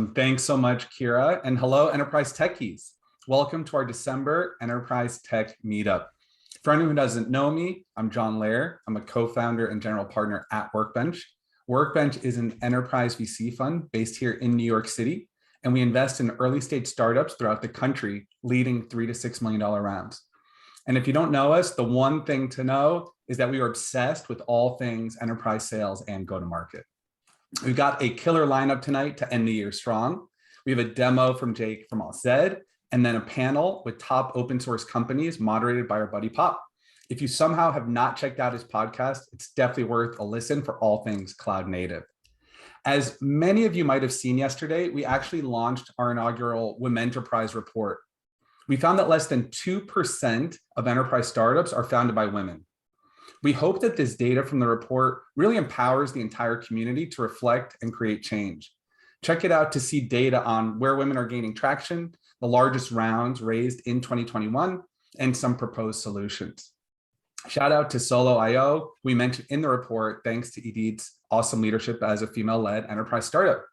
Awesome. Thanks so much, Kira. And hello, Enterprise Techies. Welcome to our December Enterprise Tech Meetup. For anyone who doesn't know me, I'm John Lair. I'm a co-founder and general partner at Workbench. Workbench is an enterprise VC fund based here in New York City, and we invest in early stage startups throughout the country, leading $3 to $6 million rounds. And if you don't know us, the one thing to know is that we are obsessed with all things enterprise sales and go-to-market. We've got a killer lineup tonight to end the year strong. We have a demo from Jake from Authzed, and then a panel with top open source companies moderated by our buddy Pop. If you somehow have not checked out his podcast, it's definitely worth a listen for all things cloud native. As many of you might have seen yesterday, we actually launched our inaugural Women Enterprise report. We found that less than 2% of enterprise startups are founded by women. We hope that this data from the report really empowers the entire community to reflect and create change. Check it out to see data on where women are gaining traction, the largest rounds raised in 2021, and some proposed solutions. Shout out to Soloio, we mentioned in the report, thanks to Idit's awesome leadership as a female-led enterprise startup.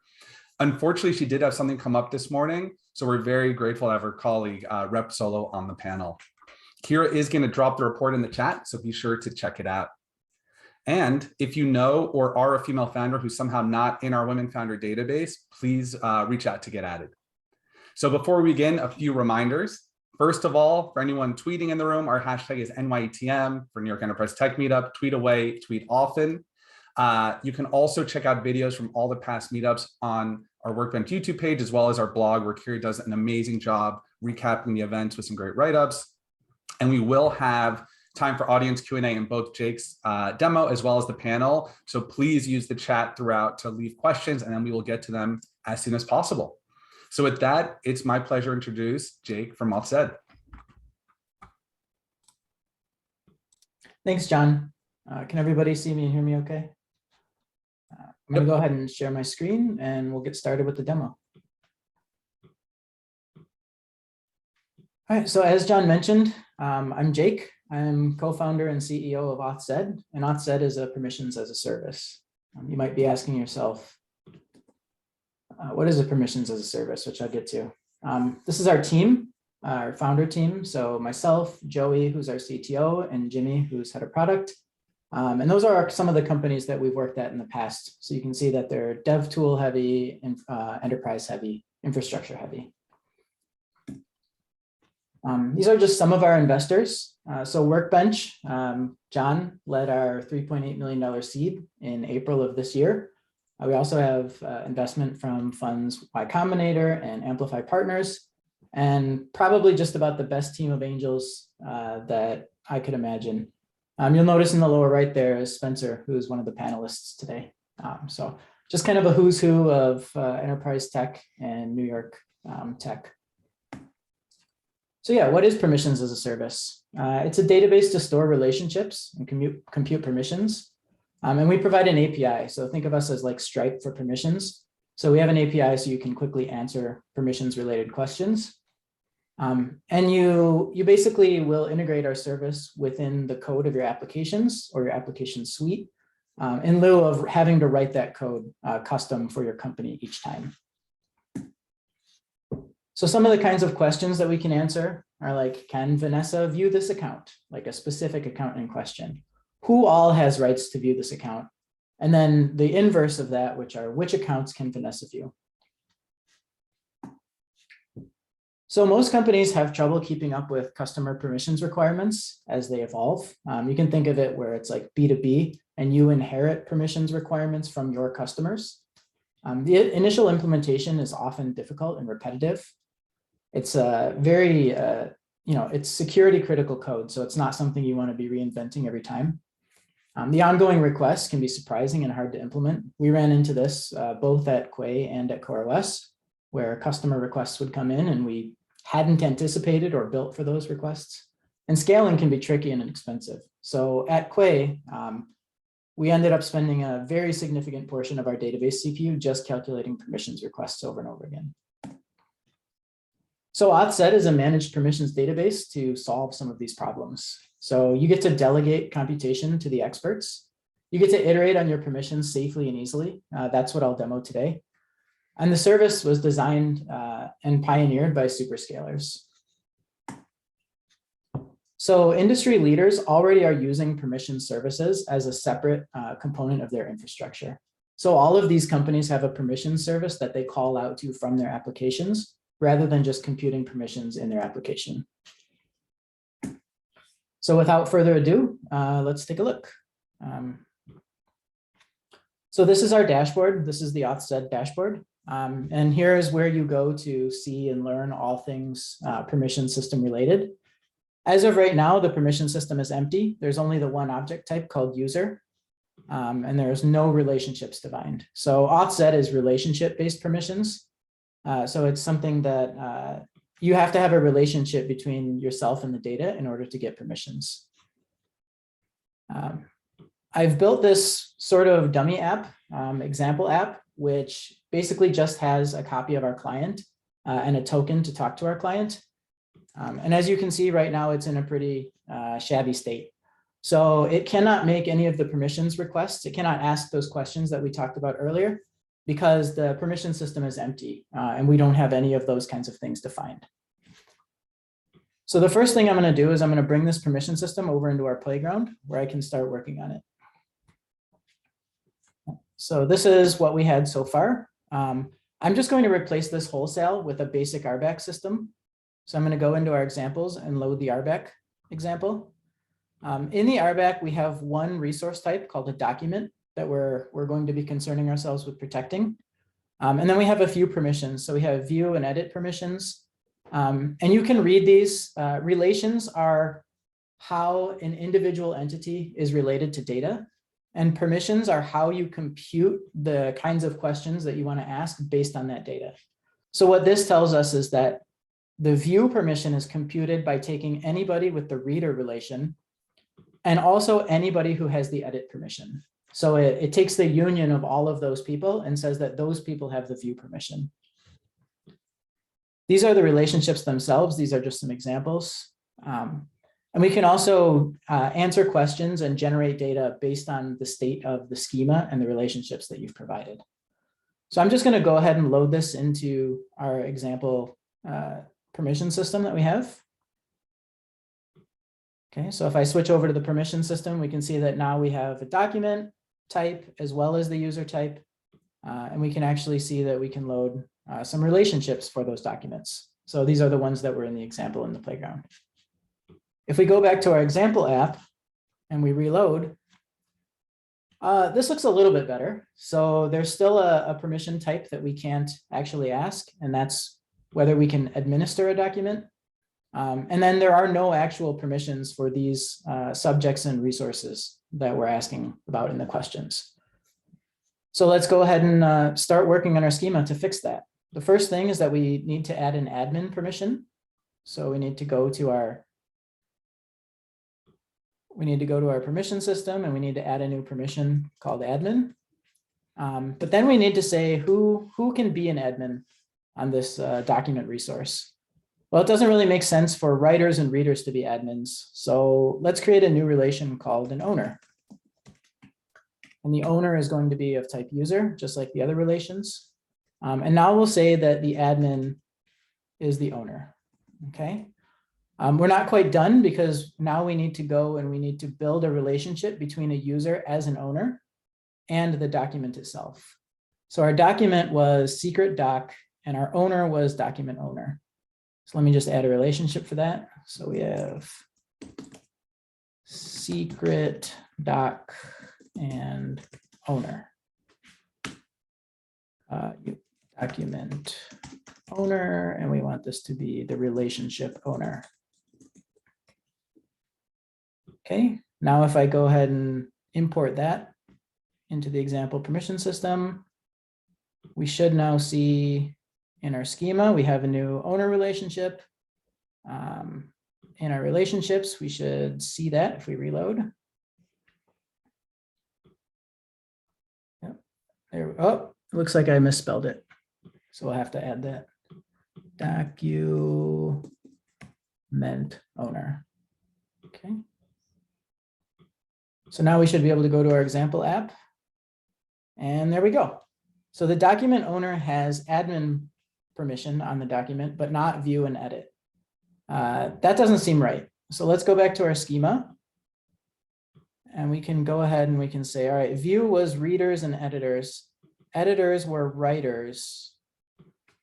Unfortunately, she did have something come up this morning, so we're very grateful to have her colleague, Rep Solo, on the panel. Kira is going to drop the report in the chat, so be sure to check it out. And if you know or are a female founder who's somehow not in our Women Founder database, please reach out to get added. So before we begin, a few reminders. First of all, for anyone tweeting in the room, our hashtag is NYETM for New York Enterprise Tech Meetup. Tweet away, tweet often. You can also check out videos from all the past meetups on our Workbench YouTube page, as well as our blog, where Kira does an amazing job recapping the events with some great write-ups. And we will have time for audience Q&A in both Jake's demo as well as the panel. So please use the chat throughout to leave questions, and then we will get to them as soon as possible. So with that, it's my pleasure to introduce Jake from Authzed. Thanks, John. Can everybody see me and hear me okay? I'm going to go ahead and share my screen, and we'll get started with the demo. All right, so as John mentioned, I'm Jake. I'm co-founder and CEO of Authzed, and Authzed is a permissions as a service. You might be asking yourself, what is a permissions as a service, which I'll get to. This is our team, our founder team. So myself, Joey, who's our CTO, and Jimmy, who's head of product. And those are some of the companies that we've worked at in the past. So you can see that they're dev tool heavy, enterprise heavy, infrastructure heavy. These are just some of our investors. So Workbench, John led our $3.8 million seed in April of this year. We also have investment from funds Y Combinator and Amplify Partners, and probably just about the best team of angels that I could imagine. You'll notice in the lower right there is Spencer, who's one of the panelists today. So just kind of a who's who of enterprise tech and New York tech. So yeah, what is permissions as a service? It's a database to store relationships and compute permissions. And we provide an API. So think of us as like Stripe for permissions. So we have an API so you can quickly answer permissions related questions. And you basically will integrate our service within the code of your applications or your application suite in lieu of having to write that code custom for your company each time. So some of the kinds of questions that we can answer are like, can Vanessa view this account? Like a specific account in question. Who all has rights to view this account? And then the inverse of that, which are which accounts can Vanessa view? So most companies have trouble keeping up with customer permissions requirements as they evolve. You can think of it where it's like B2B and you inherit permissions requirements from your customers. The initial implementation is often difficult and repetitive. It's very, it's security critical code. So it's not something you want to be reinventing every time. The ongoing requests can be surprising and hard to implement. We ran into this both at Quay and at CoreOS, where customer requests would come in and we hadn't anticipated or built for those requests. And scaling can be tricky and expensive. So at Quay, we ended up spending a very significant portion of our database CPU just calculating permissions requests over and over again. So Authzed is a managed permissions database to solve some of these problems. So you get to delegate computation to the experts. You get to iterate on your permissions safely and easily. That's what I'll demo today. And the service was designed and pioneered by superscalers. So industry leaders already are using permission services as a separate component of their infrastructure. So all of these companies have a permission service that they call out to from their applications, rather than just computing permissions in their application. So without further ado, let's take a look. So this is our dashboard. This is the authsed dashboard. And here is where you go to see and learn all things permission system related. As of right now, the permission system is empty. There's only the one object type called user, and there's no relationships defined. So authsed is relationship-based permissions. So it's something that you have to have a relationship between yourself and the data in order to get permissions. I've built this sort of dummy app, example app, which basically just has a copy of our client and a token to talk to our client. And as you can see right now, it's in a pretty shabby state. So it cannot make any of the permissions requests. It cannot ask those questions that we talked about earlier because the permission system is empty and we don't have any of those kinds of things defined. So the first thing I'm going to do is I'm going to bring this permission system over into our playground where I can start working on it. So this is what we had so far. I'm just going to replace this wholesale with a basic RBAC system. So I'm going to go into our examples and load the RBAC example. In the RBAC, we have one resource type called a document that we're going to be concerning ourselves with protecting. And then we have a few permissions. So we have view and edit permissions. And you can read these. Relations are how an individual entity is related to data. And permissions are how you compute the kinds of questions that you want to ask based on that data. So what this tells us is that the view permission is computed by taking anybody with the reader relation and also anybody who has the edit permission. So it takes the union of all of those people and says that those people have the view permission. These are the relationships themselves. These are just some examples. And we can also answer questions and generate data based on the state of the schema and the relationships that you've provided. So I'm just going to go ahead and load this into our example permission system that we have. Okay, so if I switch over to the permission system, we can see that now we have a document type as well as the user type. And we can actually see that we can load some relationships for those documents. So these are the ones that were in the example in the playground. If we go back to our example app and we reload, this looks a little bit better. So there's still a permission type that we can't actually ask, and that's whether we can administer a document. And then there are no actual permissions for these subjects and resources that we're asking about in the questions. So let's go ahead and start working on our schema to fix that. The first thing is that we need to add an admin permission. So we need to go to our permission system and we need to add a new permission called admin. But then we need to say who can be an admin on this document resource. Well, it doesn't really make sense for writers and readers to be admins. So let's create a new relation called an owner. And the owner is going to be of type user, just like the other relations. And now we'll say that the admin is the owner, okay? We're not quite done because now we need to go and we need to build a relationship between a user as an owner and the document itself. So our document was secret doc and our owner was document owner. So let me just add a relationship for that. So we have secret doc and owner. Document owner, and we want this to be the relationship owner. Okay, now if I go ahead and import that into the example permission system, we should now see in our schema, we have a new owner relationship. In our relationships, we should see that if we reload. Yep. There, oh, it looks like I misspelled it. So we'll have to add that. Document owner. Okay. So now we should be able to go to our example app. And there we go. So the document owner has admin permission on the document, but not view and edit. That doesn't seem right. So let's go back to our schema. And we can go ahead and we can say, all right, view was readers and editors. Editors were writers.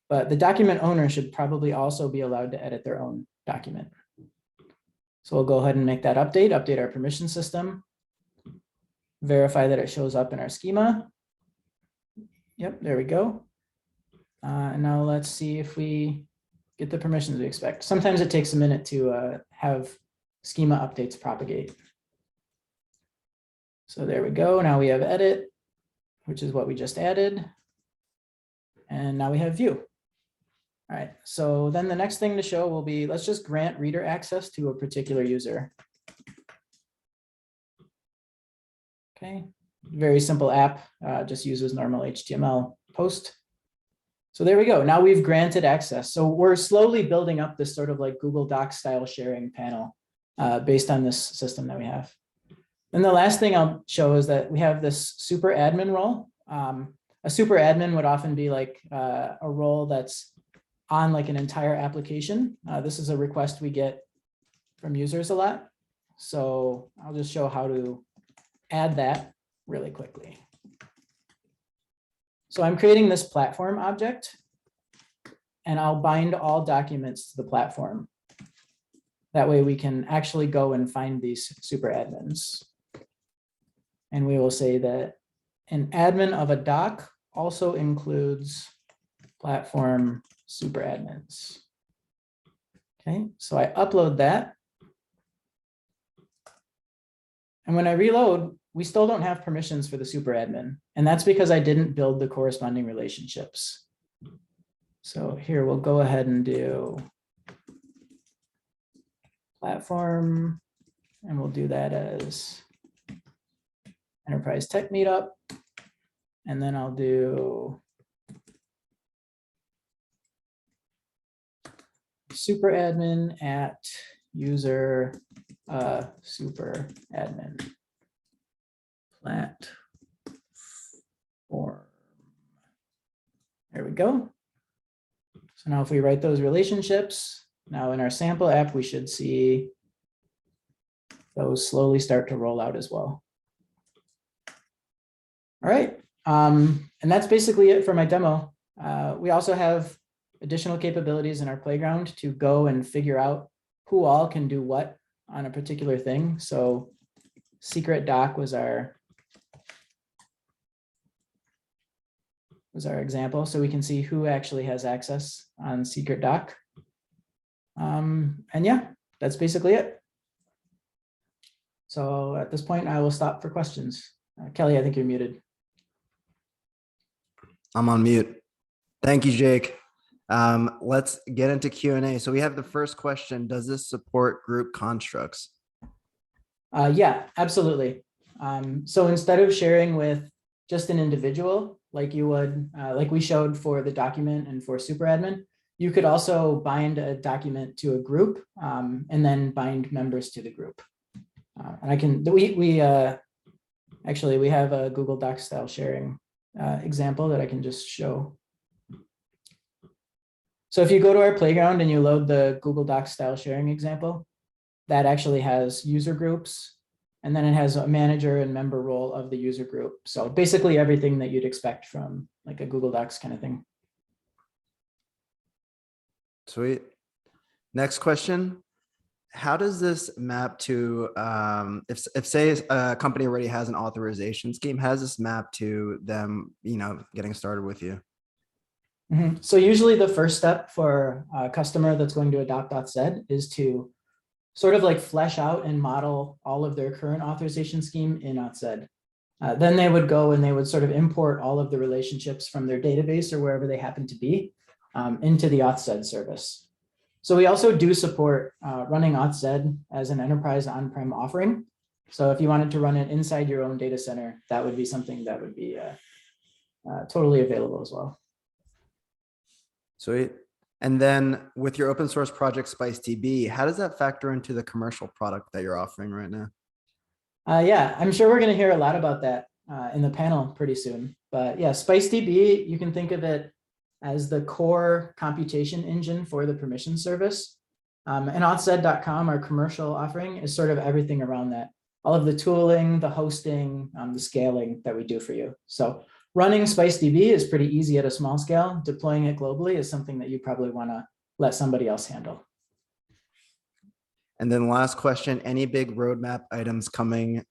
But the document owner should probably also be allowed to edit their own document. So we'll go ahead and make that update our permission system, verify that it shows up in our schema. Yep, there we go. And now let's see if we get the permissions we expect. Sometimes it takes a minute to have schema updates propagate. So there we go. Now we have edit, which is what we just added. And now we have view. All right, so then the next thing to show will be, let's just grant reader access to a particular user. Okay, very simple app, just uses normal HTML post. So there we go. Now we've granted access. So we're slowly building up this sort of like Google Docs style sharing panel based on this system that we have. And the last thing I'll show is that we have this super admin role. A super admin would often be like a role that's on like an entire application. This is a request we get from users a lot. So I'll just show how to add that really quickly. So I'm creating this platform object and I'll bind all documents to the platform. That way we can actually go and find these super admins. And we will say that an admin of a doc also includes platform super admins. Okay, so I upload that. And when I reload, we still don't have permissions for the super admin. And that's because I didn't build the corresponding relationships. So here we'll go ahead and do platform, and we'll do that as Enterprise Tech Meetup. And then I'll do super admin at user super admin platform. There we go. So now if we write those relationships, now in our sample app, we should see those slowly start to roll out as well. All right, and that's basically it for my demo. We also have additional capabilities in our playground to go and figure out who all can do what on a particular thing. So secret doc was our example. So we can see who actually has access on secret doc. And yeah, that's basically it. So at this point, I will stop for questions. Kelly, I think you're muted. I'm on mute. Thank you, Jake. Let's get into Q&A. So we have the first question. Does this support group constructs? Yeah, absolutely. So instead of sharing with just an individual, like you would, like we showed for the document and for super admin, you could also bind a document to a group and then bind members to the group. And I can, actually, we have a Google Docs style sharing example that I can just show. So if you go to our playground and you load the Google Docs style sharing example, that actually has user groups, and then it has a manager and member role of the user group. So basically everything that you'd expect from like a Google Docs kind of thing. Sweet. Next question. How does this map to, if say a company already has an authorization scheme, how does this map to them, getting started with you? So usually the first step for a customer that's going to adopt authsed is to sort of like flesh out and model all of their current authorization scheme in authsed. Then they would go and they would sort of import all of the relationships from their database or wherever they happen to be into the authsed service. So we also do support running authsed as an enterprise on-prem offering. So if you wanted to run it inside your own data center, that would be something that would be totally available as well. Sweet. And then with your open source project, SpiceDB, how does that factor into the commercial product that you're offering right now? Yeah, I'm sure we're going to hear a lot about that in the panel pretty soon. But yeah, SpiceDB, you can think of it as the core computation engine for the permission service. And authsed.com, our commercial offering, is sort of everything around that. All of the tooling, the hosting, the scaling that we do for you. So running SpiceDB is pretty easy at a small scale. Deploying it globally is something that you probably want to let somebody else handle. And then last question, any big roadmap items coming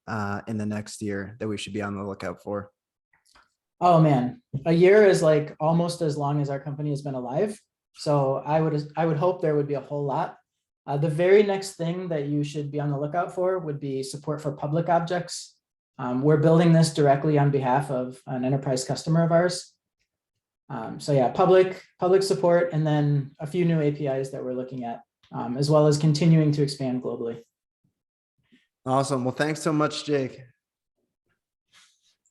in the next year that we should be on the lookout for? Oh man, a year is like almost as long as our company has been alive. So I would hope there would be a whole lot. The very next thing that you should be on the lookout for would be support for public objects. We're building this directly on behalf of an enterprise customer of ours. So yeah, public support, and then a few new APIs that we're looking at, as well as continuing to expand globally. Awesome. Well, thanks so much, Jake.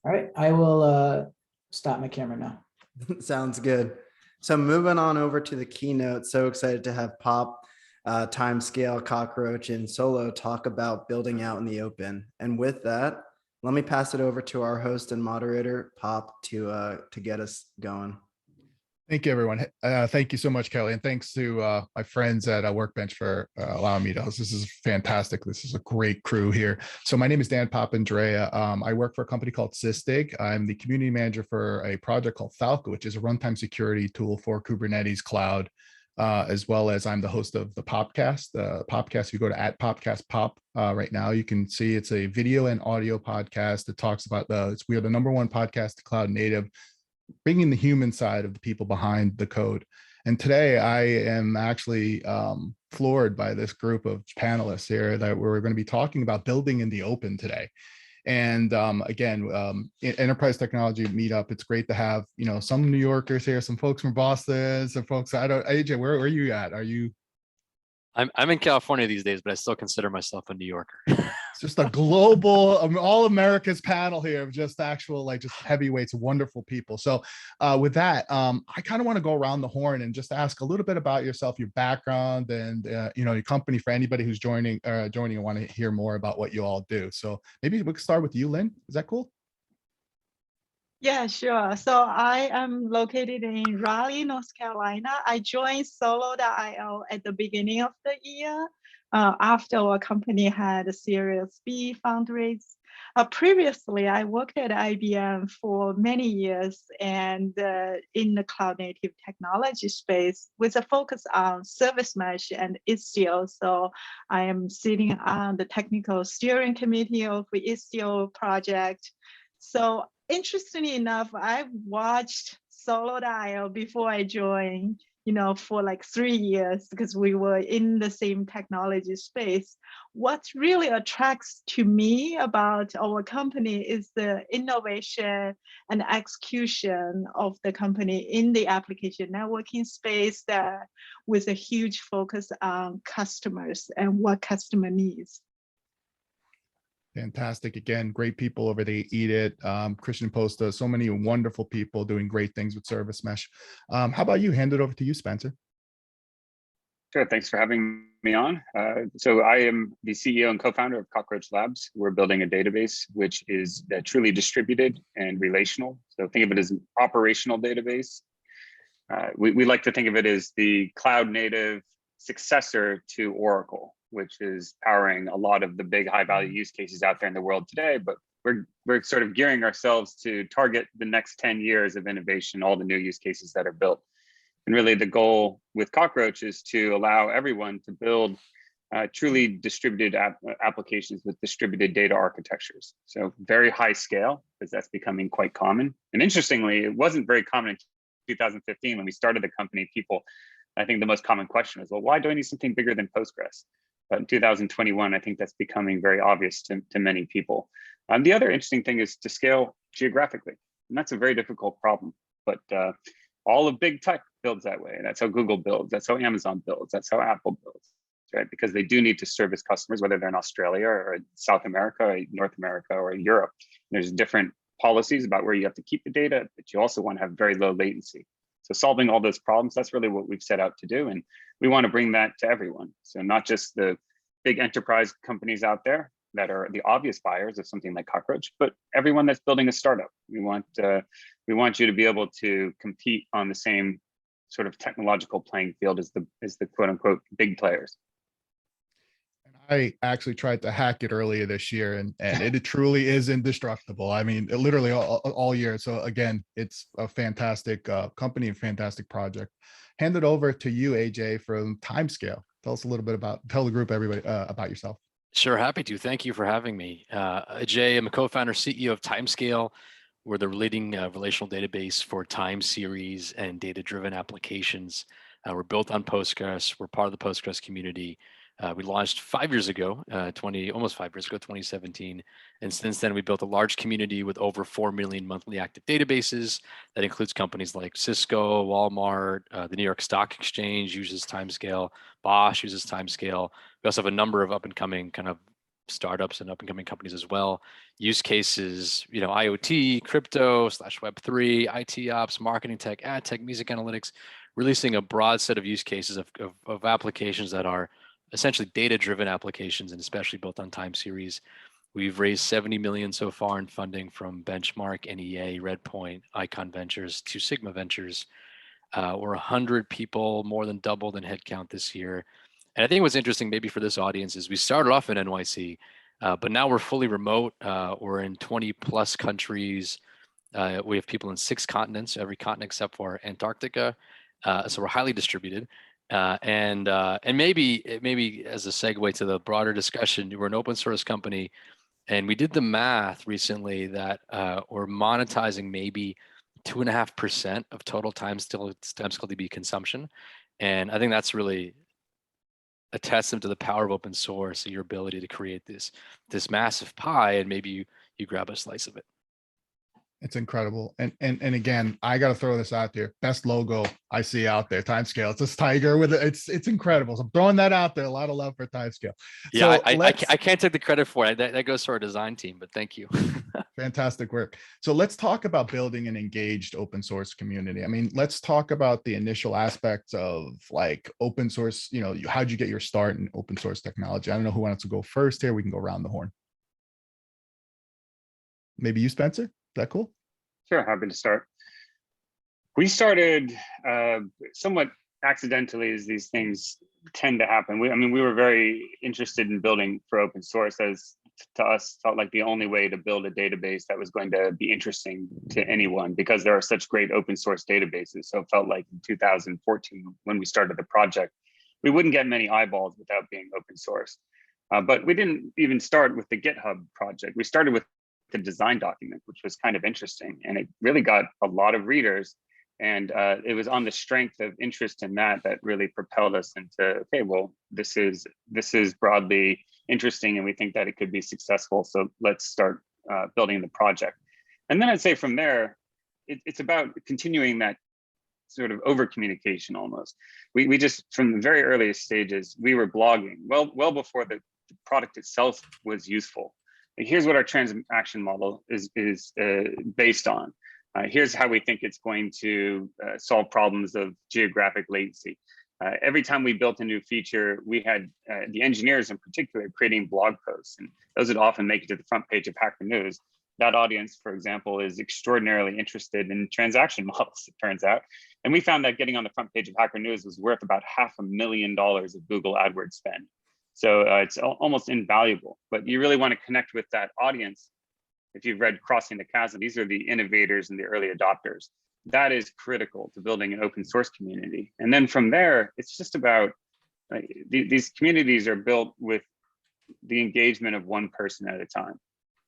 All right, I will stop my camera now. Sounds good. So moving on over to the keynote, so excited to have Pop, Timescale, Cockroach, and Solo talk about building out in the open. And with that, let me pass it over to our host and moderator, Pop, to get us going. Thank you, everyone. Thank you so much, Kelly. And thanks to my friends at Workbench for allowing me to host. This is fantastic. This is a great crew here. So my name is Dan Papandrea. I work for a company called Sysdig. I'm the community manager for a project called Falco, which is a runtime security tool for Kubernetes cloud, as well as I'm the host of the POPCAST. POPCAST, you go to @POPCAST right now, you can see it's a video and audio podcast that talks about we are the #1 podcast to cloud native, bringing the human side of the people behind the code. And today I am actually floored by this group of panelists here that we're going to be talking about building in the open today. And again, Enterprise Technology Meetup, it's great to have, some New Yorkers here, some folks from Boston, some folks, AJ, where are you at? Are you? I'm in California these days, but I still consider myself a New Yorker. It's just a global, all America's panel here of just actual, just heavyweights, wonderful people. So with that, I kind of want to go around the horn and just ask a little bit about yourself, your background, and your company for anybody who's joining and want to hear more about what you all do. So maybe we can start with you, Lynn. Is that cool? Yeah, sure. So I am located in Raleigh, North Carolina. I joined Solo.io at the beginning of the year after our company had a Series B fundraise. Previously, I worked at IBM for many years and in the cloud native technology space with a focus on service mesh and Istio. So I am sitting on the technical steering committee of the Istio project. So interestingly enough, I've watched Solo.io before I joined, for like 3 years because we were in the same technology space. What really attracts to me about our company is the innovation and execution of the company in the application networking space that with a huge focus on customers and what customer needs. Fantastic. Again, great people over there, Idit, Christian Posta, so many wonderful people doing great things with service mesh. How about you? Hand it over to you, Spencer. Sure. Thanks for having me on. So I am the CEO and co-founder of Cockroach Labs. We're building a database which is truly distributed and relational. So think of it as an operational database. We like to think of it as the cloud native successor to Oracle, which is powering a lot of the big high value use cases out there in the world today. But we're sort of gearing ourselves to target the next 10 years of innovation, all the new use cases that are built. And really the goal with Cockroach is to allow everyone to build truly distributed applications with distributed data architectures. So very high scale, because that's becoming quite common. And interestingly, it wasn't very common in 2015 when we started the company. I think the most common question was, well, why do I need something bigger than Postgres? But in 2021, I think that's becoming very obvious to many people. The other interesting thing is to scale geographically. And that's a very difficult problem. But all of big tech builds that way. That's how Google builds. That's how Amazon builds. That's how Apple builds, right? Because they do need to service customers, whether they're in Australia or South America, or North America, or Europe. There's different policies about where you have to keep the data, but you also want to have very low latency. So solving all those problems, that's really what we've set out to do. And we want to bring that to everyone. So not just the big enterprise companies out there, that are the obvious buyers of something like Cockroach, but everyone that's building a startup. We want you to be able to compete on the same sort of technological playing field as the quote unquote big players. I actually tried to hack it earlier this year, and it truly is indestructible. I mean, literally all year. So again, it's a fantastic company and fantastic project. Hand it over to you, Ajay, from Timescale. Tell us a little bit tell the group, everybody, about yourself. Sure, happy to. Thank you for having me. Ajay, I'm a co-founder, CEO of Timescale. We're the leading relational database for time series and data-driven applications. We're built on Postgres. We're part of the Postgres community. We launched 5 years ago, almost 5 years ago, 2017. And since then, we built a large community with over 4 million monthly active databases. That includes companies like Cisco, Walmart, the New York Stock Exchange uses Timescale, Bosch uses Timescale. We also have a number of up and coming kind of startups and up and coming companies as well. Use cases, IoT, crypto /Web3, IT ops, marketing tech, ad tech, music analytics, releasing a broad set of use cases of applications that are essentially data-driven applications, and especially built on time series. We've raised 70 million so far in funding from Benchmark, NEA, Redpoint, Icon Ventures, Two Sigma Ventures. We're 100 people, more than doubled in headcount this year. And I think what's interesting maybe for this audience is we started off in NYC, but now we're fully remote. We're in 20 plus countries. We have people in 6 continents, every continent except for Antarctica. So we're highly distributed. And maybe as a segue to the broader discussion, we're an open source company, and we did the math recently that we're monetizing maybe 2.5% of total Timescale DB consumption. And I think that's really a testament to the power of open source and your ability to create this massive pie, and maybe you grab a slice of it. It's incredible. And again, I got to throw this out there. Best logo I see out there, Timescale. It's this tiger with it. It's incredible. So I'm throwing that out there. A lot of love for Timescale. Yeah, so I can't take the credit for it. That goes to our design team, but thank you. Fantastic work. So let's talk about building an engaged open source community. I mean, let's talk about the initial aspects of like open source. How'd you get your start in open source technology? I don't know who wants to go first here. We can go around the horn. Maybe you, Spencer? Is that cool? Sure, happy to start. We started somewhat accidentally, as these things tend to happen. We were very interested in building for open source, as to us felt like the only way to build a database that was going to be interesting to anyone, because there are such great open source databases. So it felt like in 2014, when we started the project, we wouldn't get many eyeballs without being open source. But we didn't even start with the GitHub project. We started with the design document, which was kind of interesting, and it really got a lot of readers. And it was on the strength of interest in that really propelled us into, okay, well, this is broadly interesting, and we think that it could be successful. So let's start building the project. And then I'd say from there, it's about continuing that sort of over communication almost. We just, from the very earliest stages, we were blogging well before the product itself was useful. Here's what our transaction model is based on. Here's how we think it's going to solve problems of geographic latency. Every time we built a new feature, we had the engineers in particular creating blog posts, and those would often make it to the front page of Hacker News. That audience, for example, is extraordinarily interested in transaction models, it turns out. And we found that getting on the front page of Hacker News was worth about $500,000 of Google AdWords spend. So it's almost invaluable, but you really want to connect with that audience. If you've read Crossing the Chasm, these are the innovators and the early adopters. That is critical to building an open source community. And then from there, it's just about, these communities are built with the engagement of one person at a time.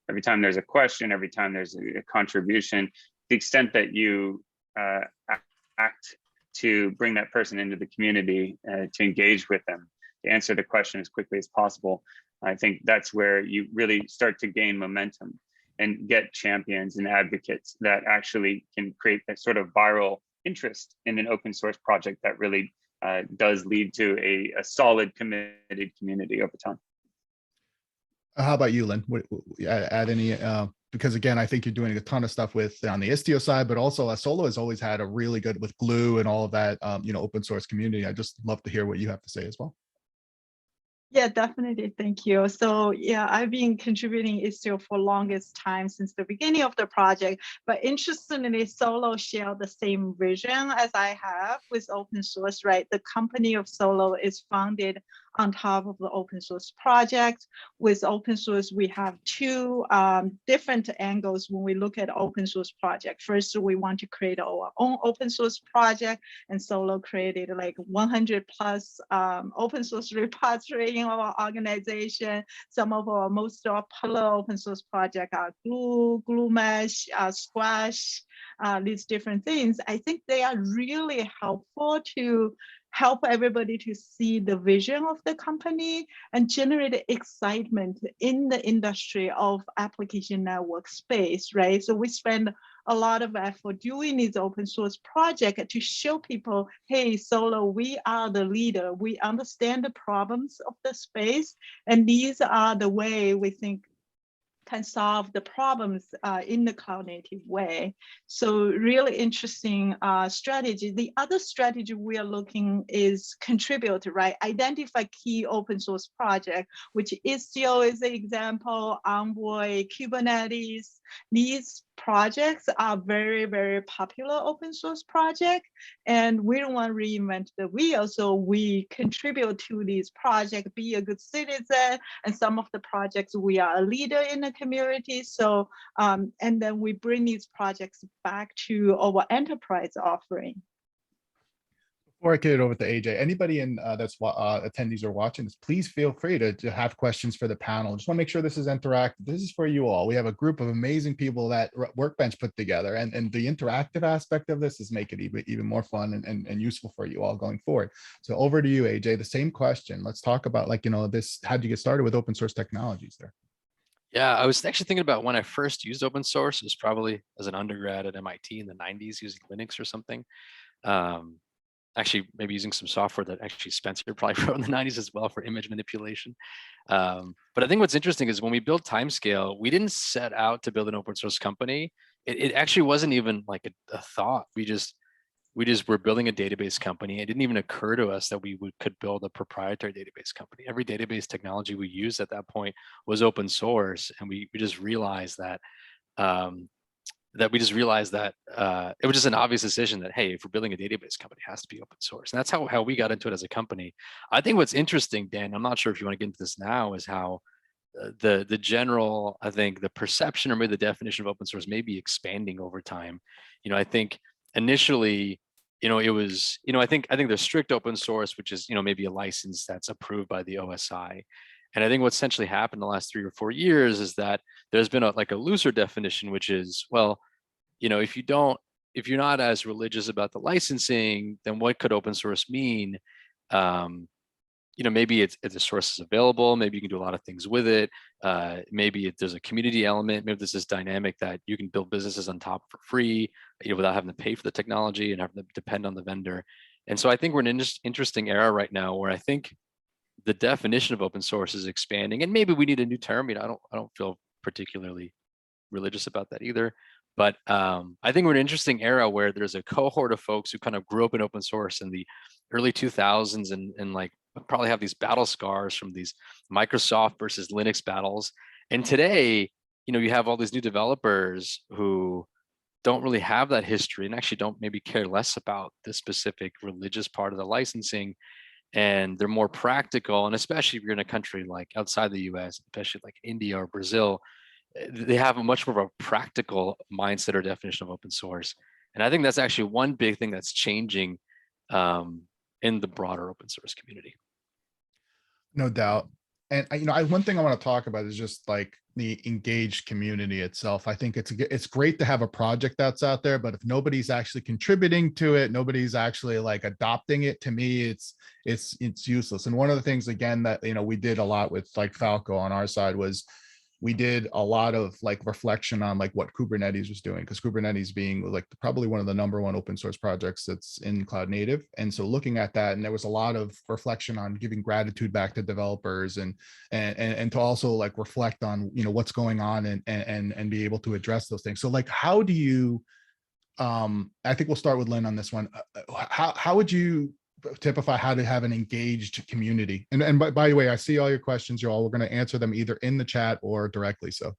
Every time there's a question, every time there's a contribution, the extent that you act to bring that person into the community, to engage with them, to answer the question as quickly as possible, I think that's where you really start to gain momentum and get champions and advocates that actually can create that sort of viral interest in an open source project that really does lead to a solid, committed community over time. How about you, Lynn? Add any, because again, I think you're doing a ton of stuff with on the Istio side, but also Soloio has always had a really good with Glue and all of that, open source community. I just love to hear what you have to say as well. Yeah, definitely. Thank you. So yeah, I've been contributing Istio for longest time since the beginning of the project. But interestingly, Solo share the same vision as I have with open source, right? The company of Solo is founded on top of the open source project. With open source, we have two different angles when we look at open source project. First, we want to create our own open source project, and Solo created like 100 plus open source repository in our organization. Some of our most popular open source projects are Glue, GlueMesh, Squash, these different things. I think they are really helpful to help everybody to see the vision of the company and generate excitement in the industry of application network space, right? So we spend a lot of effort doing this open source project to show people, hey, Solo, we are the leader. We understand the problems of the space, and these are the way we think can solve the problems in the cloud native way. So really interesting strategy. The other strategy we are looking is contribute, right? Identify key open source project, which Istio is the example, Envoy, Kubernetes. These projects are very, very popular open source project, and we don't want to reinvent the wheel. So we contribute to these projects, be a good citizen, and some of the projects we are a leader in the community. So, and then we bring these projects back to our enterprise offering. Before I get it over to AJ, anybody in that's attendees or watching this, please feel free to have questions for the panel. Just want to make sure this is interactive. This is for you all. We have a group of amazing people that Workbench put together, and the interactive aspect of this is make it even more fun and useful for you all going forward. So over to you, AJ. The same question. Let's talk about, like, this. How did you get started with open source technologies there? Yeah, I was actually thinking about when I first used open source. It was probably as an undergrad at MIT in the 90s using Linux or something. Actually, maybe using some software that actually Spencer probably wrote in the 90s as well for image manipulation. But I think what's interesting is when we built Timescale, we didn't set out to build an open source company. It actually wasn't even like a thought. We just were building a database company. It didn't even occur to us that we could build a proprietary database company. Every database technology we used at that point was open source, and we just realized that it was just an obvious decision that, hey, if we're building a database company, it has to be open source. And that's how we got into it as a company. I think what's interesting, Dan, I'm not sure if you want to get into this now, is how the general, I think the perception or maybe the definition of open source may be expanding over time. I think initially, it was, I think there's strict open source, which is, maybe a license that's approved by the OSI. And I think what's essentially happened in the last 3 or 4 years is that there's been a looser definition, which is, well, if you're not as religious about the licensing, then what could open source mean? Maybe it's the source is available. Maybe you can do a lot of things with it. Maybe there's a community element. Maybe there's this dynamic that you can build businesses on top for free, without having to pay for the technology and having to depend on the vendor. And so I think we're in an interesting era right now where I think the definition of open source is expanding, and maybe we need a new term. I don't feel particularly religious about that either. But I think we're in an interesting era where there's a cohort of folks who kind of grew up in open source in the early 2000s and like probably have these battle scars from these Microsoft versus Linux battles. And today, you have all these new developers who don't really have that history and actually don't maybe care less about the specific religious part of the licensing. And they're more practical. And especially if you're in a country like outside the US, especially like India or Brazil, they have a much more of a practical mindset or definition of open source. And I think that's actually one big thing that's changing in the broader open source community. No doubt. And one thing I want to talk about is just like the engaged community itself. I think it's great to have a project that's out there, but if nobody's actually contributing to it, nobody's actually like adopting it, to me, it's useless. And one of the things, again, that we did a lot with like Falco on our side was we did a lot of like reflection on like what Kubernetes was doing, because Kubernetes being like probably one of the #1 open source projects that's in cloud native. And so looking at that, and there was a lot of reflection on giving gratitude back to developers and to also like reflect on, what's going on and be able to address those things. So like, how do you, I think we'll start with Lynn on this one. How would you typify how to have an engaged community. And by the way, I see all your questions, y'all. We're going to answer them either in the chat or directly. So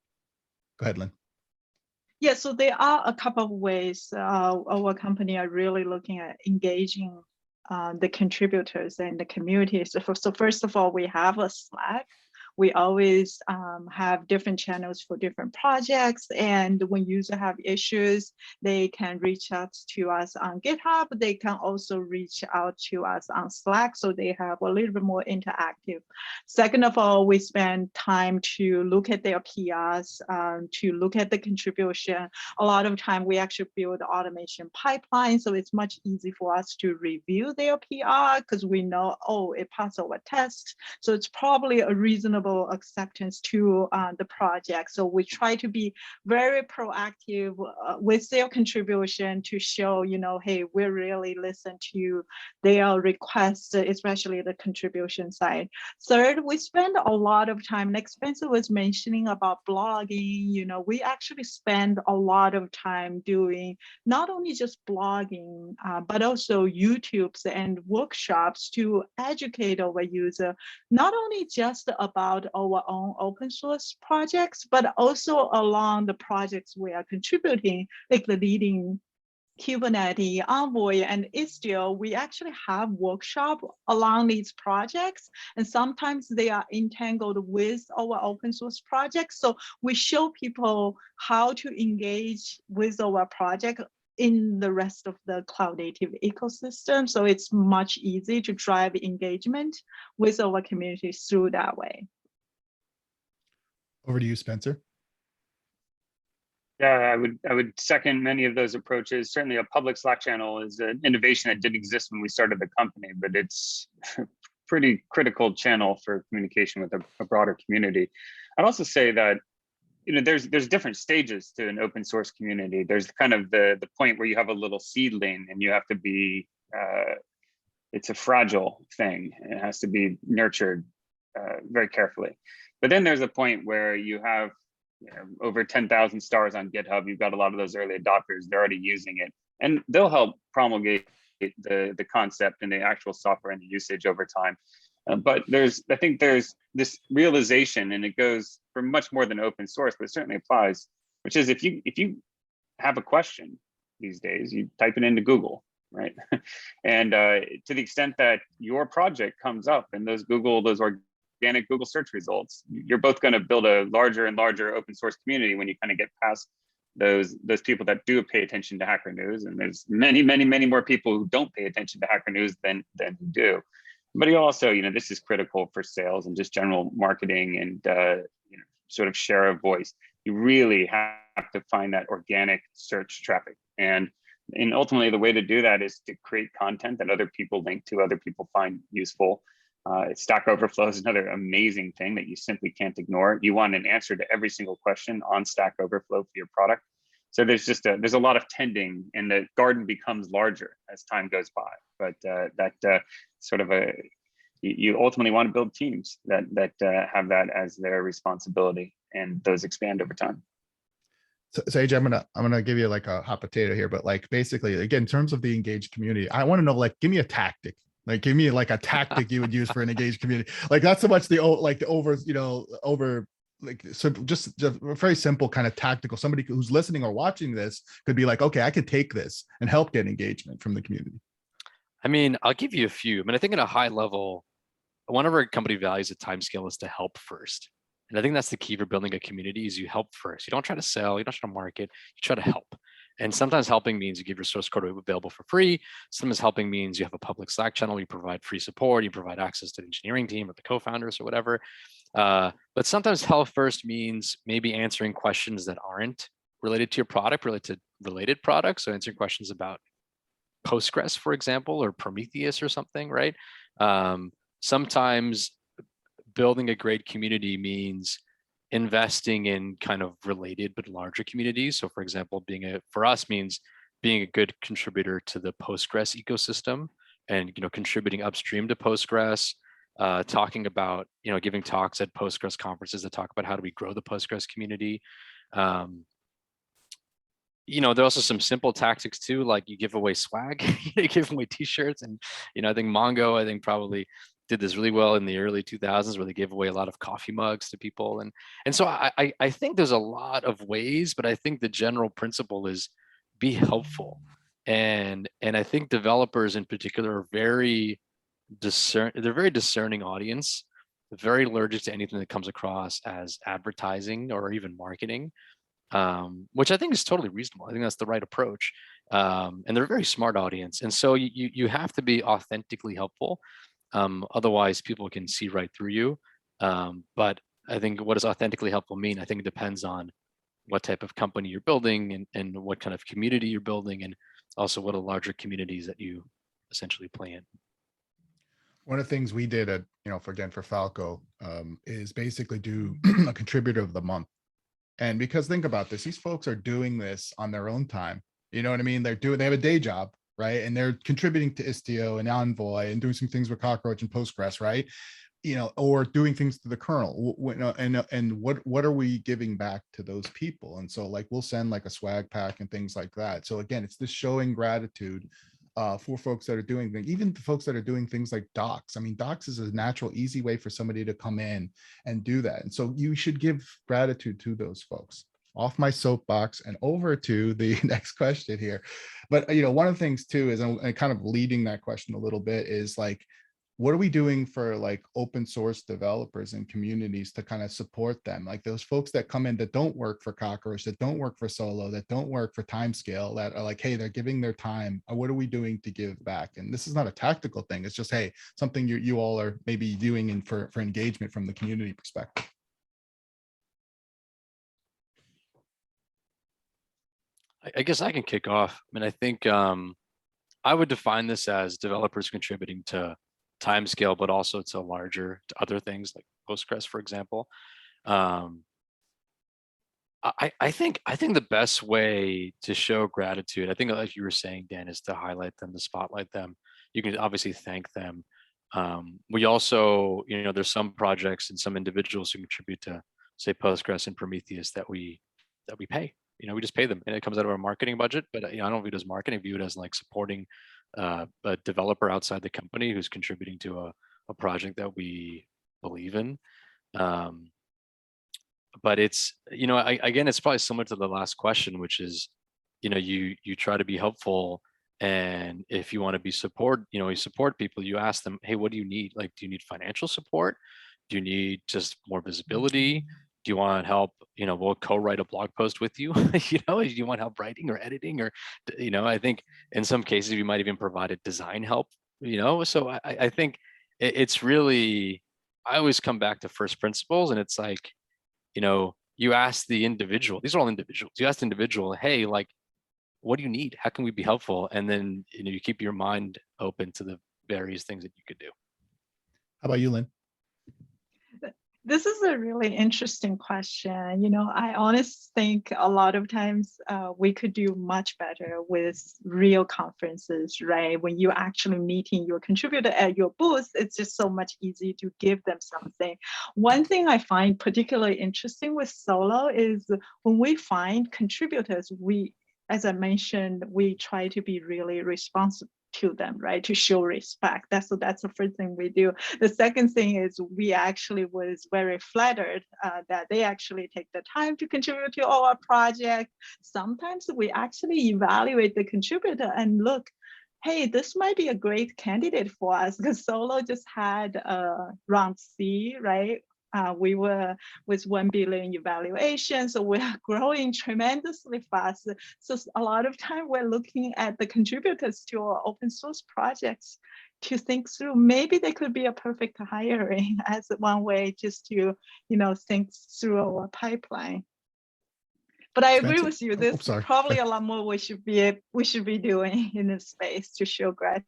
go ahead, Lynn. Yeah, so there are a couple of ways our company are really looking at engaging the contributors and the community. So first of all, we have a Slack. We always have different channels for different projects. And when users have issues, they can reach out to us on GitHub. They can also reach out to us on Slack, so they have a little bit more interactive. Second of all, we spend time to look at their PRs, to look at the contribution. A lot of time we actually build automation pipeline, so it's much easy for us to review their PR because we know, oh, it passed our test. So it's probably a reasonable acceptance to the project. So we try to be very proactive with their contribution to show, hey, we really listen to their requests, especially the contribution side. Third, we spend a lot of time, like Spencer was mentioning about blogging, we actually spend a lot of time doing not only just blogging, but also YouTubes and workshops to educate our user, not only just about our own open source projects, but also along the projects we are contributing, like the leading Kubernetes, Envoy, and Istio. We actually have workshops along these projects, and sometimes they are entangled with our open source projects. So we show people how to engage with our project in the rest of the cloud native ecosystem. So it's much easier to drive engagement with our community through that way. Over to you, Spencer. Yeah, I would second many of those approaches. Certainly a public Slack channel is an innovation that didn't exist when we started the company, but it's a pretty critical channel for communication with a broader community. I'd also say that there's different stages to an open source community. There's kind of the point where you have a little seedling and you have to be, it's a fragile thing. It has to be nurtured very carefully. But then there's a point where you have over 10,000 stars on GitHub. You've got a lot of those early adopters. They're already using it, and they'll help promulgate the concept and the actual software and the usage over time. But I think there's this realization, and it goes for much more than open source, but it certainly applies, which is if you have a question these days, you type it into Google, right? And to the extent that your project comes up in those organic Google search results, you're both going to build a larger and larger open source community when you kind of get past those people that do pay attention to Hacker News. And there's many, many, many more people who don't pay attention to Hacker News than who do. But you also, this is critical for sales and just general marketing and sort of share of voice. You really have to find that organic search traffic. And ultimately the way to do that is to create content that other people link to, other people find useful. Stack Overflow is another amazing thing that you simply can't ignore. You want an answer to every single question on Stack Overflow for your product. So there's a lot of tending, and the garden becomes larger as time goes by. But you ultimately want to build teams that have that as their responsibility, and those expand over time. So Ajay, I'm gonna give you like a hot potato here, but like basically, again, in terms of the engaged community, I want to know, like, give me a tactic. Like, give me like a tactic you would use for an engaged community. Like, not so much so just a very simple kind of tactical. Somebody who's listening or watching this could be like, okay, I could take this and help get engagement from the community. I mean, I'll give you a few. I think at a high level, one of our company values at Timescale is to help first. And I think that's the key for building a community is you help first. You don't try to sell, you don't try to market, you try to help. And sometimes helping means you give your source code available for free. Sometimes helping means you have a public Slack channel, you provide free support, you provide access to the engineering team or the co-founders or whatever. But sometimes help first means maybe answering questions that aren't related to your product, related to related products. So answering questions about Postgres, for example, or Prometheus or something, right? Sometimes building a great community means investing in kind of related but larger communities. So for example, for us means being a good contributor to the Postgres ecosystem and contributing upstream to Postgres, talking about, giving talks at Postgres conferences that talk about how do we grow the Postgres community. there are also some simple tactics too, like you give away swag, you give away t-shirts. And, I think Mongo, probably did this really well in the early 2000s where they gave away a lot of coffee mugs to people. And so I think there's a lot of ways, but I think the general principle is be helpful. And I think developers in particular are they're very discerning audience, very allergic to anything that comes across as advertising or even marketing. Which I think is totally reasonable. I think that's the right approach. And they're a very smart audience. And so you have to be authentically helpful. Otherwise, people can see right through you. But I think what does authentically helpful mean? I think it depends on what type of company you're building and what kind of community you're building, and also what are larger communities that you essentially play in. One of the things we did at, for Falco, is basically do a contributor of the month. And because think about this, these folks are doing this on their own time. You know what I mean? They have a day job, right? And they're contributing to Istio and Envoy and doing some things with Cockroach and Postgres, right? Or doing things to the kernel. And what are we giving back to those people? And so like, we'll send like a swag pack and things like that. So again, it's this showing gratitude for folks that are doing things, even the folks that are doing things like docs. I mean, docs is a natural, easy way for somebody to come in and do that. And so you should give gratitude to those folks. Off my soapbox and over to the next question here. But, one of the things too is, and kind of leading that question a little bit, is like, what are we doing for like open source developers and communities to kind of support them? Like those folks that come in that don't work for Cockroach, that don't work for Solo, that don't work for Timescale, that are like, hey, they're giving their time. What are we doing to give back? And this is not a tactical thing. It's just, hey, something you all are maybe doing for engagement from the community perspective. I guess I can kick off. I think I would define this as developers contributing to Timescale, but also to other things like Postgres, for example. I think the best way to show gratitude, I think like you were saying, Dan, is to highlight them, to spotlight them. You can obviously thank them. We also, there's some projects and some individuals who contribute to, say, Postgres and Prometheus that we pay. We just pay them, and it comes out of our marketing budget. But I don't view it as marketing; I view it as like supporting a developer outside the company who's contributing to a project that we believe in. But it's, again, it's probably similar to the last question, which is, you try to be helpful. And if you want to be you support people, you ask them, hey, what do you need? Like, do you need financial support? Do you need just more visibility? Do you want help? We'll co-write a blog post with you. Do you want help writing or editing? Or, I think in some cases we might even provide design help. So I think it's really, I always come back to first principles, and it's like, you ask the individual. These are all individuals. You ask the individual, hey, like, what do you need? How can we be helpful? And then you keep your mind open to the various things that you could do. How about you, Lynn? This is a really interesting question. I honestly think a lot of times we could do much better with real conferences, right? When you're actually meeting your contributor at your booth, it's just so much easier to give them something. One thing I find particularly interesting with Solo is when we find contributors, as I mentioned, we try to be really responsive to them, right? To show respect. That's the first thing we do. The second thing is we actually was very flattered that they actually take the time to contribute to our project. Sometimes we actually evaluate the contributor and look, hey, this might be a great candidate for us, because Solo just had round C, right? We were with 1 billion evaluation, so we're growing tremendously fast. So a lot of time we're looking at the contributors to our open source projects to think through, maybe they could be a perfect hiring as one way just to, think through our pipeline. But I agree with you, there's probably a lot more we should be doing in this space to show gratitude.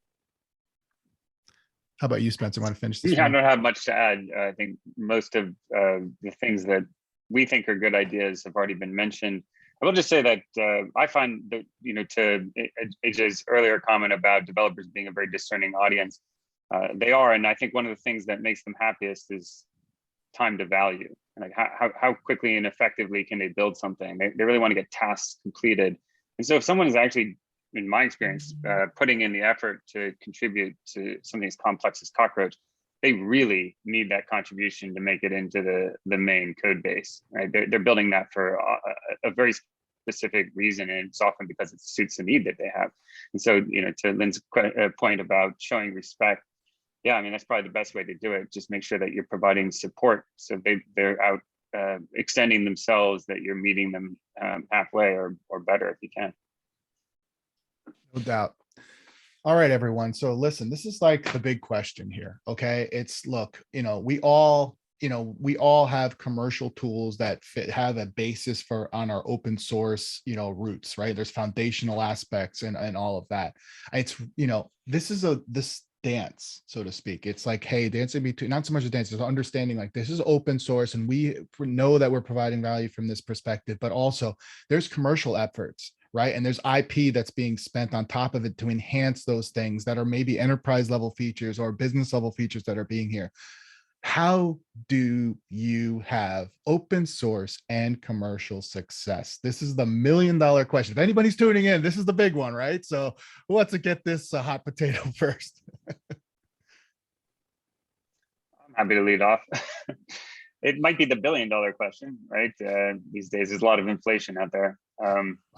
How about you, Spencer? Want to finish this? Yeah, I don't have much to add. I think most of the things that we think are good ideas have already been mentioned. I will just say that I find that, to Ajay's earlier comment about developers being a very discerning audience, they are. And I think one of the things that makes them happiest is time to value. Like how quickly and effectively can they build something? They really want to get tasks completed. And so if someone is actually, in my experience, putting in the effort to contribute to something as complex as Cockroach, they really need that contribution to make it into the main code base, right? They're building that for a very specific reason, and it's often because it suits the need that they have. And so, to Lynn's point about showing respect, yeah, I mean, that's probably the best way to do it. Just make sure that you're providing support, so they're out extending themselves, that you're meeting them halfway or better if you can. No doubt. All right, everyone. So listen, this is like the big question here. Okay. It's look, we all have commercial tools that have a basis on our open source, roots, right? There's foundational aspects and all of that. It's, this is this dance, so to speak. It's like, hey, dancing between, not so much a dance, it's understanding like this is open source and we know that we're providing value from this perspective, but also there's commercial efforts, right? And there's IP that's being spent on top of it to enhance those things that are maybe enterprise level features or business level features that are being here. How do you have open source and commercial success? This is the $1 million question. If anybody's tuning in, this is the big one, right? So who wants to get this hot potato first? I'm happy to lead off. It might be the $1 billion question, right? These days, there's a lot of inflation out there.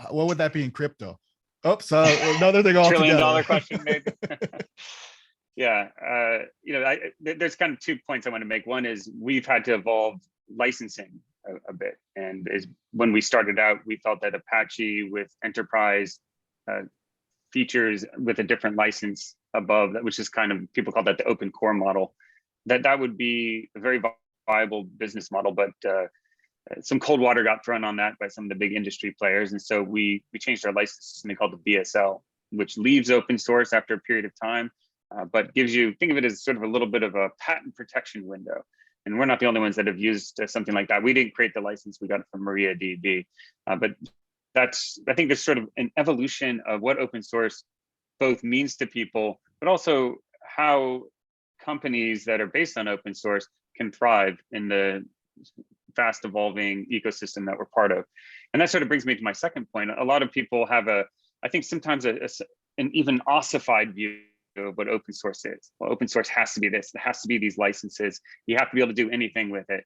What would that be in crypto? Oh, so another thing altogether. $1 trillion question, maybe. Yeah, there's kind of 2 points I want to make. One is we've had to evolve licensing a bit, and when we started out, we felt that Apache with enterprise features with a different license above that, which is kind of, people call that the open core model, that would be a very viable business model, but some cold water got thrown on that by some of the big industry players, and so we changed our license to something called the BSL, which leaves open source after a period of time. But gives you, think of it as sort of a little bit of a patent protection window. And we're not the only ones that have used something like that. We didn't create the license, we got it from MariaDB. But I think there's sort of an evolution of what open source both means to people, but also how companies that are based on open source can thrive in the fast evolving ecosystem that we're part of. And that sort of brings me to my second point. A lot of people have I think sometimes an even ossified view of what open source is. Well, open source has to be this, it has to be these licenses, you have to be able to do anything with it.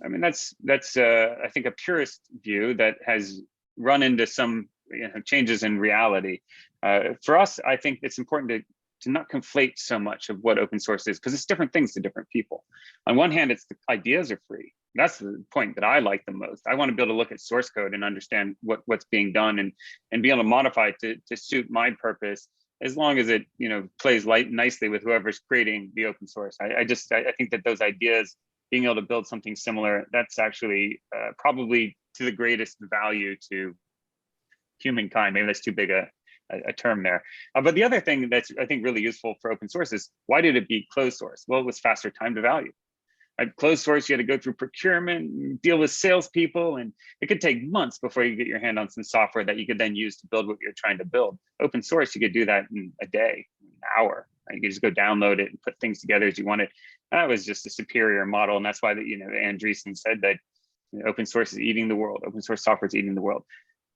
I mean, that's I think a purist view that has run into some changes in reality. For us, I think it's important to not conflate so much of what open source is, because it's different things to different people. On one hand, it's the ideas are free. That's the point that I like the most. I want to be able to look at source code and understand what's being done and be able to modify it to suit my purpose, as long as it plays nicely with whoever's creating the open source. I think that those ideas, being able to build something similar, that's actually probably to the greatest value to humankind. Maybe that's too big a term there. But the other thing that's, I think, really useful for open source is, why did it beat closed source? Well, it was faster time to value. At closed source, you had to go through procurement, deal with salespeople, and it could take months before you get your hand on some software that you could then use to build what you're trying to build. Open source, you could do that in a day, an hour. You could just go download it and put things together as you wanted. That was just a superior model, and that's why Andreessen said that open source is eating the world. Open source software is eating the world.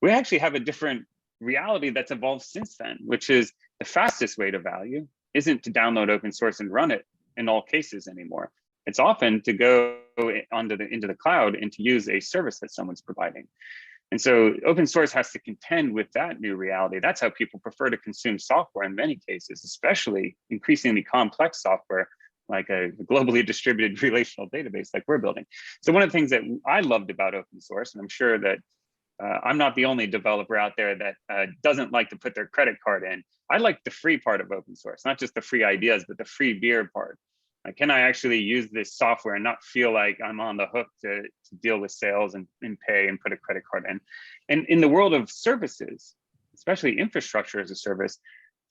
We actually have a different reality that's evolved since then, which is the fastest way to value isn't to download open source and run it in all cases anymore. It's often to go into the cloud and to use a service that someone's providing. And so open source has to contend with that new reality. That's how people prefer to consume software in many cases, especially increasingly complex software, like a globally distributed relational database like we're building. So one of the things that I loved about open source, and I'm sure that I'm not the only developer out there that doesn't like to put their credit card in. I like the free part of open source, not just the free ideas, but the free beer part. Can I actually use this software and not feel like I'm on the hook to deal with sales and pay and put a credit card in? And in the world of services, especially infrastructure as a service,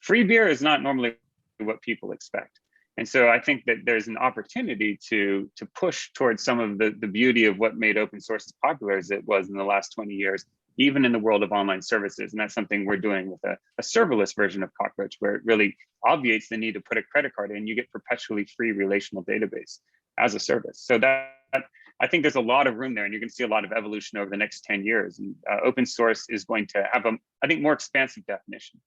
free beer is not normally what people expect. And so I think that there's an opportunity to push towards some of the beauty of what made open source as popular as it was in the last 20 years, even in the world of online services. And that's something we're doing with a serverless version of Cockroach, where it really obviates the need to put a credit card in. You get perpetually free relational database as a service. So that I think there's a lot of room there, and you're going to see a lot of evolution over the next 10 years. And open source is going to have a, I think, more expansive definition.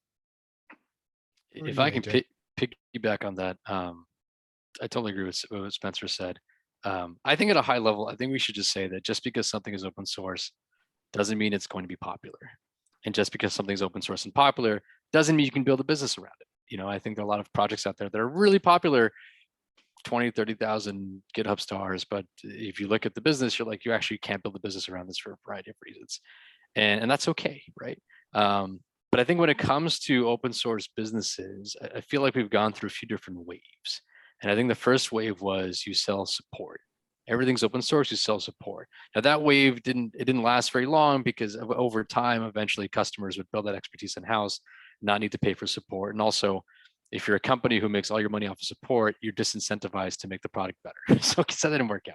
If I can piggyback on that, I totally agree with what Spencer said. I think at a high level, I think we should just say that just because something is open source doesn't mean it's going to be popular. And just because something's open source and popular doesn't mean you can build a business around it. You know, I think there are a lot of projects out there that are really popular, 20, 30,000 GitHub stars. But if you look at the business, you're like, you actually can't build a business around this for a variety of reasons. And that's okay, right? But I think when it comes to open source businesses, I feel like we've gone through a few different waves. And I think the first wave was you sell support. Everything's open source, you sell support. Now that wave didn't last very long, because over time, eventually customers would build that expertise in-house, not need to pay for support. And also, if you're a company who makes all your money off of support, you're disincentivized to make the product better. So that didn't work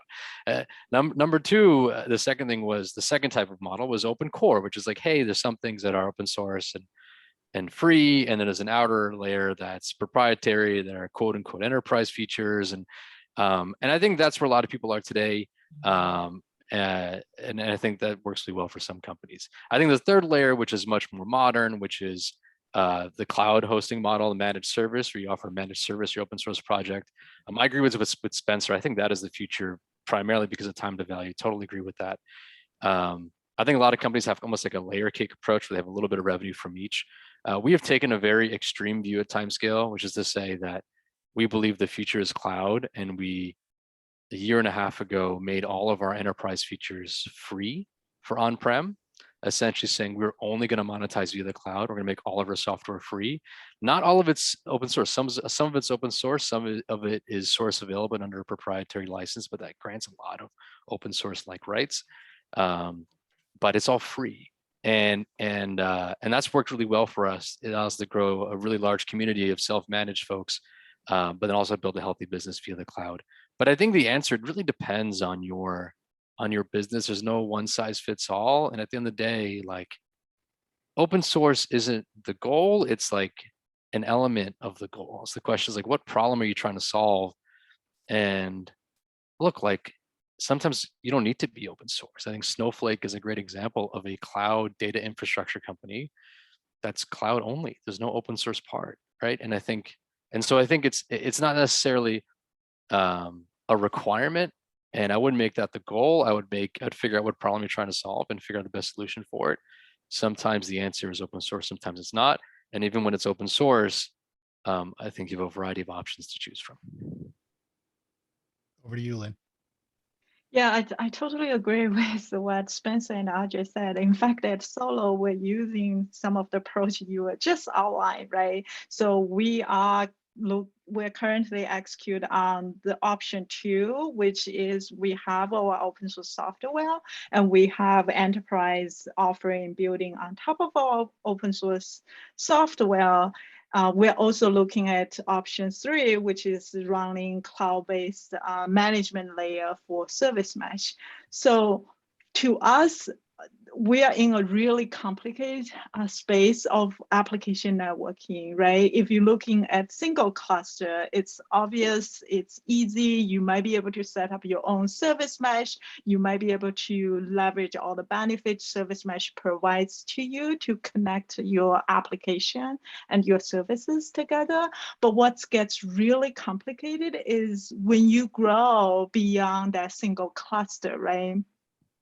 out. Number two, the second thing was, the second type of model was open core, which is like, hey, there's some things that are open source and free, and then there's an outer layer that's proprietary, that are quote unquote enterprise features. And I think that's where a lot of people are today. And I think that works really well for some companies. I think the third layer, which is much more modern, which is the cloud hosting model, the managed service, where you offer a managed service, your open source project. I agree with Spencer. I think that is the future, primarily because of time to value. Totally agree with that. I think a lot of companies have almost like a layer cake approach, where they have a little bit of revenue from each. We have taken a very extreme view at Timescale, which is to say that we believe the future is cloud, and we, a year and a half ago, made all of our enterprise features free for on-prem, essentially saying we're only going to monetize via the cloud. We're going to make all of our software free. Not all of it's open source. Some of it's open source. Some of it is source available under a proprietary license, but that grants a lot of open source like rights. But it's all free. And that's worked really well for us. It allows us to grow a really large community of self-managed folks, but then also build a healthy business via the cloud. But I think the answer, it really depends on your business. There's no one size fits all. And at the end of the day, like, open source isn't the goal. It's like an element of the goal. So the question is like, what problem are you trying to solve? And look, like, sometimes you don't need to be open source. I think Snowflake is a great example of a cloud data infrastructure company that's cloud only. There's no open source part, right? And so I think it's not necessarily a requirement, and I wouldn't make that the goal. I'd figure out what problem you're trying to solve and figure out the best solution for it. Sometimes the answer is open source, sometimes it's not. And even when it's open source, I think you have a variety of options to choose from. Over to you, Lynn. Yeah, I totally agree with what Spencer and Ajay said. In fact, at Solo, we're using some of the approach you were just outlined, right? So we're currently execute on the option 2, which is we have our open source software, and we have enterprise offering building on top of our open source software. We're also looking at option 3, which is running cloud-based management layer for service mesh. So to us, we are in a really complicated space of application networking, right? If you're looking at single cluster, it's obvious, it's easy. You might be able to set up your own service mesh. You might be able to leverage all the benefits service mesh provides to you to connect your application and your services together. But what gets really complicated is when you grow beyond that single cluster, right?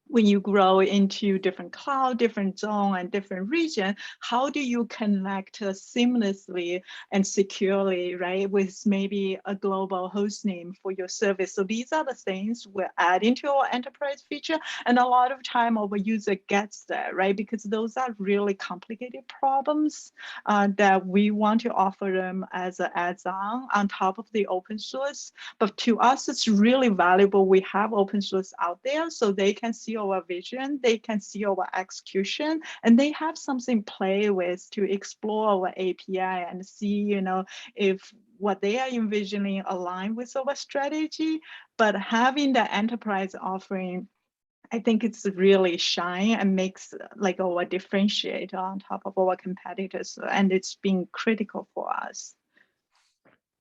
When you grow into different cloud, different zone, and different region, how do you connect seamlessly and securely, right, with maybe a global host name for your service? So these are the things we're adding to our enterprise feature, and a lot of time our user gets there, right, because those are really complicated problems that we want to offer them as an add-on top of the open source. But to us, it's really valuable. We have open source out there, so they can see our vision, they can see our execution, and they have something to play with to explore our API and see, you know, if what they are envisioning align with our strategy. But having the enterprise offering, I think it's really shine and makes like our differentiator on top of our competitors, and it's been critical for us.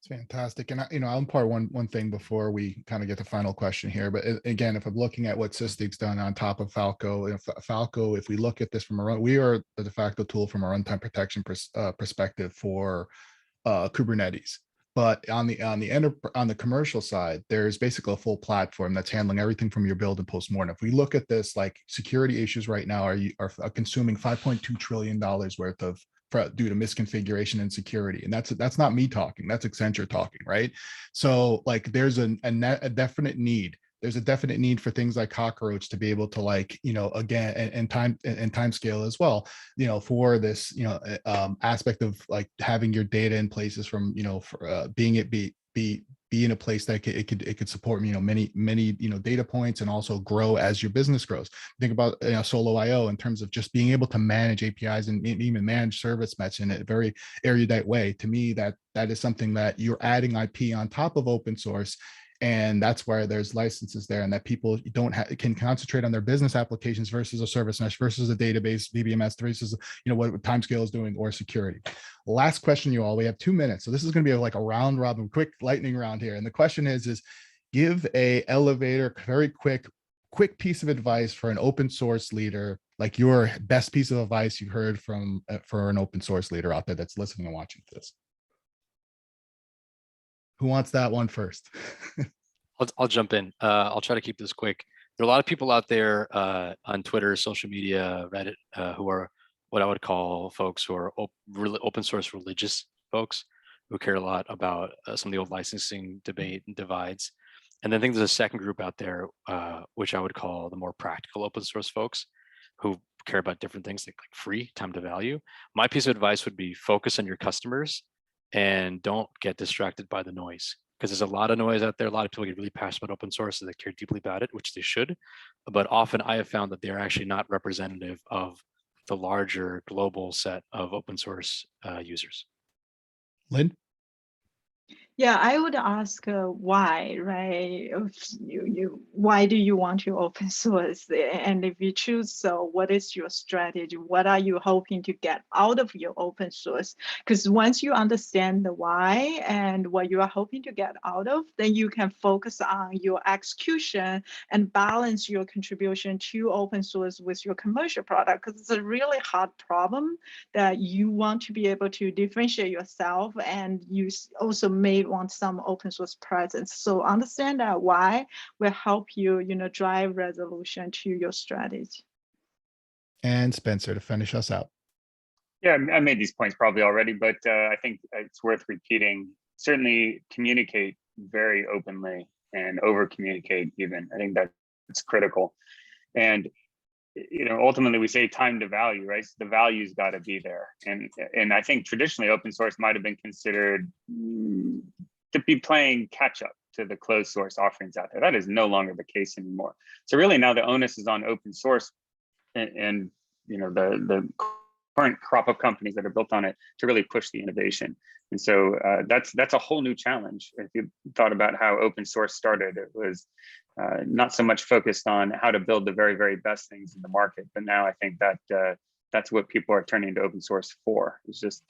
It's fantastic. And I'll impart one thing before we kind of get the final question here. But again, if I'm looking at what Sysdig's done on top of Falco, if we look at this from we are the de facto tool from a runtime protection perspective for Kubernetes. But on the commercial side, there's basically a full platform that's handling everything from your build and postmortem. If we look at this, like security issues right now are consuming $5.2 trillion worth of due to misconfiguration and security. And that's not me talking, that's Accenture talking, right? So like there's a definite need. There's a definite need for things like Cockroach to be able to again, and Timescale as well, for this, aspect of like having your data in places from, be in a place that it could support, many data points and also grow as your business grows. Think about Soloio in terms of just being able to manage APIs and even manage service mesh in a very erudite way. To me, that is something that you're adding IP on top of open source. And that's where there's licenses there, and that people can concentrate on their business applications versus a service mesh versus a database, VBMS versus what Timescale is doing, or security. Last question, you all. We have 2 minutes, so this is going to be like a round robin, quick lightning round here. And the question is give a elevator, very quick piece of advice for an open source leader, like your best piece of advice you've heard from for an open source leader out there that's listening and watching this. Who wants that one first? I'll jump in. I'll try to keep this quick. There are a lot of people out there on Twitter, social media, Reddit, who are what I would call folks who are open source religious folks who care a lot about some of the old licensing debate and divides. And then I think there's a second group out there, which I would call the more practical open source folks who care about different things like free, time to value. My piece of advice would be focus on your customers and don't get distracted by the noise, because there's a lot of noise out there. A lot of people get really passionate about open source and they care deeply about it, which they should. But often I have found that they're actually not representative of the larger global set of open source users. Lynn? Yeah, I would ask why, right? Why do you want to open source? And if you choose so, what is your strategy? What are you hoping to get out of your open source? Because once you understand the why and what you are hoping to get out of, then you can focus on your execution and balance your contribution to open source with your commercial product. Because it's a really hard problem that you want to be able to differentiate yourself, and you also may want some open source presence. So understand that why will help you, drive resolution to your strategy. And Spencer, to finish us out. Yeah, I made these points probably already, but I think it's worth repeating. Certainly communicate very openly and over communicate even. I think that's critical. And ultimately we say time to value, right? So the value's got to be there. And I think traditionally open source might have been considered to be playing catch up to the closed source offerings out there. That is no longer the case anymore. So really now the onus is on open source and the current crop of companies that are built on it to really push the innovation. And so that's a whole new challenge. If you thought about how open source started, it was not so much focused on how to build the very, very best things in the market. But now I think that that's what people are turning to open source for. It's just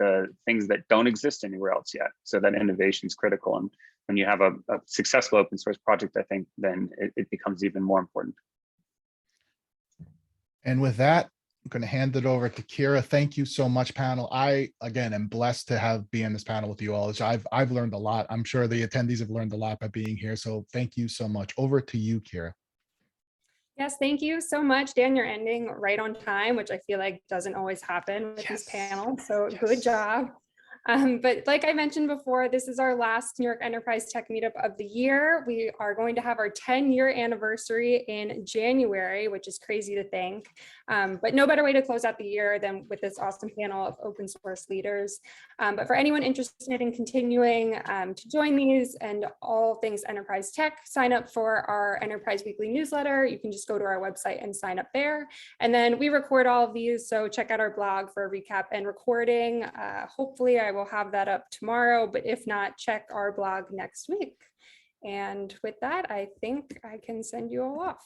things that don't exist anywhere else yet. So that innovation is critical. And when you have a successful open source project, I think then it becomes even more important. And with that, I'm going to hand it over to Kira. Thank you so much, panel. I, again, am blessed to be on this panel with you all. I've learned a lot. I'm sure the attendees have learned a lot by being here. So thank you so much. Over to you, Kira. Yes, thank you so much, Dan. You're ending right on time, which I feel like doesn't always happen with these panels. So good job. But like I mentioned before, this is our last New York Enterprise Tech Meetup of the year. We are going to have our 10-year anniversary in January, which is crazy to think. But no better way to close out the year than with this awesome panel of open source leaders. But for anyone interested in continuing to join these and all things enterprise tech, sign up for our Enterprise Weekly newsletter. You can just go to our website and sign up there. And then we record all of these, so check out our blog for a recap and recording. Hopefully I will have that up tomorrow, but if not, check our blog next week. And with that, I think I can send you all off.